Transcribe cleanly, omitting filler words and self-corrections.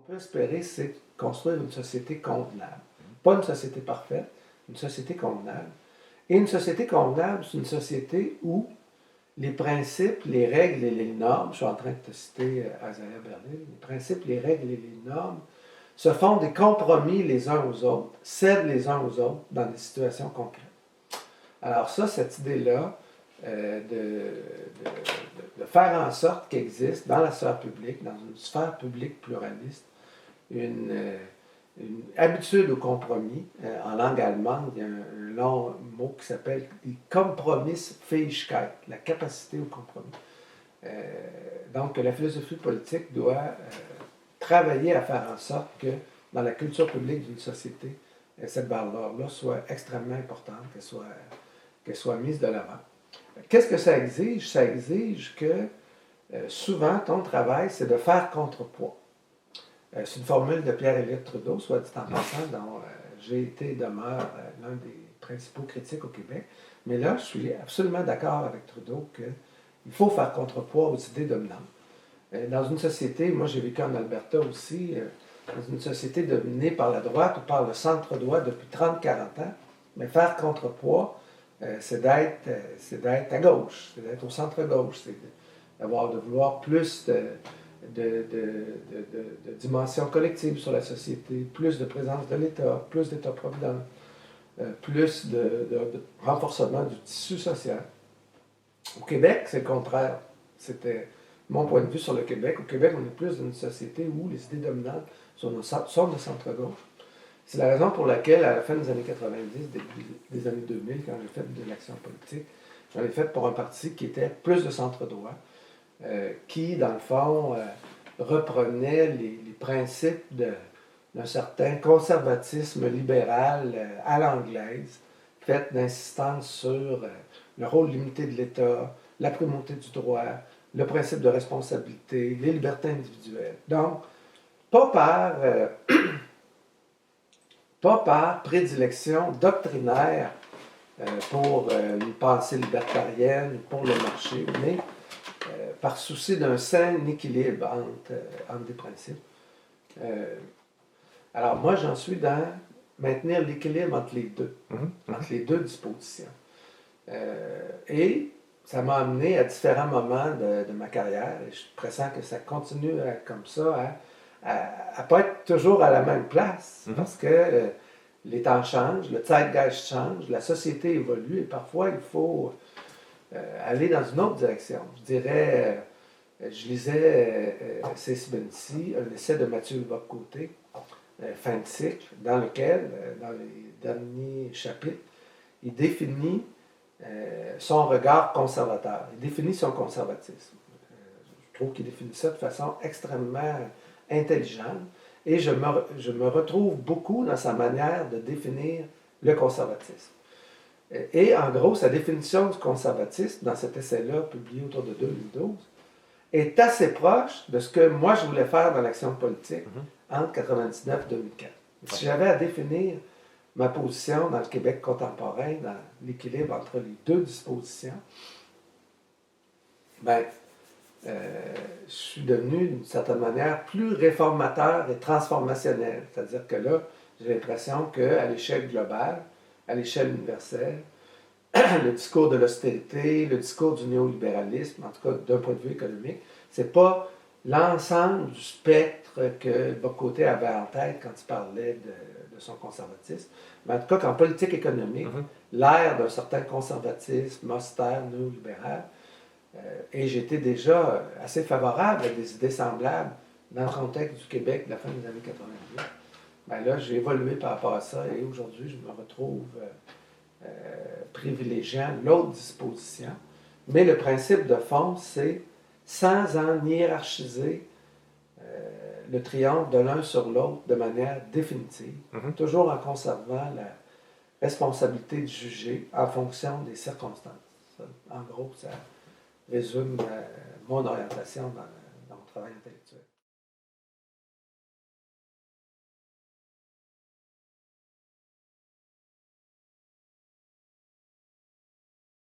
peut espérer, c'est construire une société convenable. Pas une société parfaite, une société convenable. Et une société convenable, c'est une société où les principes, les règles et les normes, je suis en train de te citer Azaria Berlin, les principes, les règles et les normes se font des compromis les uns aux autres, cèdent les uns aux autres dans des situations concrètes. Alors ça, cette idée-là, de faire en sorte qu'il existe dans la sphère publique, dans une sphère publique pluraliste, une habitude au compromis. En langue allemande, il y a un long mot qui s'appelle Kompromissfähigkeit, la capacité au compromis. Donc, la philosophie politique doit travailler à faire en sorte que dans la culture publique d'une société, cette valeur-là soit extrêmement importante, qu'elle soit mise de l'avant. Qu'est-ce que ça exige? Ça exige que souvent, ton travail, c'est de faire contrepoids. C'est une formule de Pierre-Éliott Trudeau, soit dit en passant, dont j'ai été et demeure l'un des principaux critiques au Québec. Mais là, je suis absolument d'accord avec Trudeau qu'il faut faire contrepoids aux idées dominantes. Dans une société, moi j'ai vécu en Alberta aussi, dans une société dominée par la droite ou par le centre-droit depuis 30-40 ans, mais faire contrepoids, c'est d'être à gauche, c'est d'être au centre-gauche, c'est de vouloir plus de dimension collective sur la société, plus de présence de l'État, plus d'État-providence, plus de renforcement du tissu social. Au Québec, c'est le contraire. C'était mon point de vue sur le Québec. Au Québec, on est plus dans une société où les idées dominantes sont de centre-gauche. C'est la raison pour laquelle, à la fin des années 90, début des années 2000, quand j'ai fait de l'action politique, j'en ai fait pour un parti qui était plus de centre-droit, qui, dans le fond, reprenait les principes d'un certain conservatisme libéral à l'anglaise, fait d'insistance sur le rôle limité de l'État, la primauté du droit, le principe de responsabilité, les libertés individuelles. Donc, pas par prédilection doctrinaire pour une pensée libertarienne, pour le marché, mais par souci d'un sain équilibre entre des principes. Alors moi, j'en suis dans maintenir l'équilibre entre les deux, entre les deux dispositions. Et ça m'a amené à différents moments de ma carrière, et je pressens que ça continue comme ça, à ne pas être toujours à la même place, parce que les temps changent, le zeitgeist change, la société évolue, et parfois il faut aller dans une autre direction. Je dirais, je lisais C.C. Bensi, un essai de Mathieu Bock-Côté, fin de cycle, dans lequel, dans les derniers chapitres, il définit son regard conservateur. Il définit son conservatisme. Je trouve qu'il définit ça de façon extrêmement intelligente et je me retrouve beaucoup dans sa manière de définir le conservatisme. Et en gros, sa définition du conservatisme, dans cet essai-là, publié autour de 2012, est assez proche de ce que moi je voulais faire dans l'action politique entre 1999 et 2004. Si j'avais à définir ma position dans le Québec contemporain, dans l'équilibre entre les deux dispositions, je suis devenu, d'une certaine manière, plus réformateur et transformationnel. C'est-à-dire que là, j'ai l'impression qu'à l'échelle globale, à l'échelle universelle, le discours de l'austérité, le discours du néolibéralisme, en tout cas d'un point de vue économique, c'est pas l'ensemble du spectre que Bock-Côté avait en tête quand il parlait de son conservatisme. Mais en tout cas, qu'en politique économique, l'ère d'un certain conservatisme austère, néolibéral, et j'étais déjà assez favorable à des idées semblables dans le contexte du Québec de la fin des années 90. Là, j'ai évolué par rapport à ça et aujourd'hui, je me retrouve privilégiant l'autre disposition. Mais le principe de fond, c'est sans en hiérarchiser le triomphe de l'un sur l'autre de manière définitive, toujours en conservant la responsabilité de juger en fonction des circonstances. Ça, en gros, ça résume mon orientation dans mon travail intellectuel.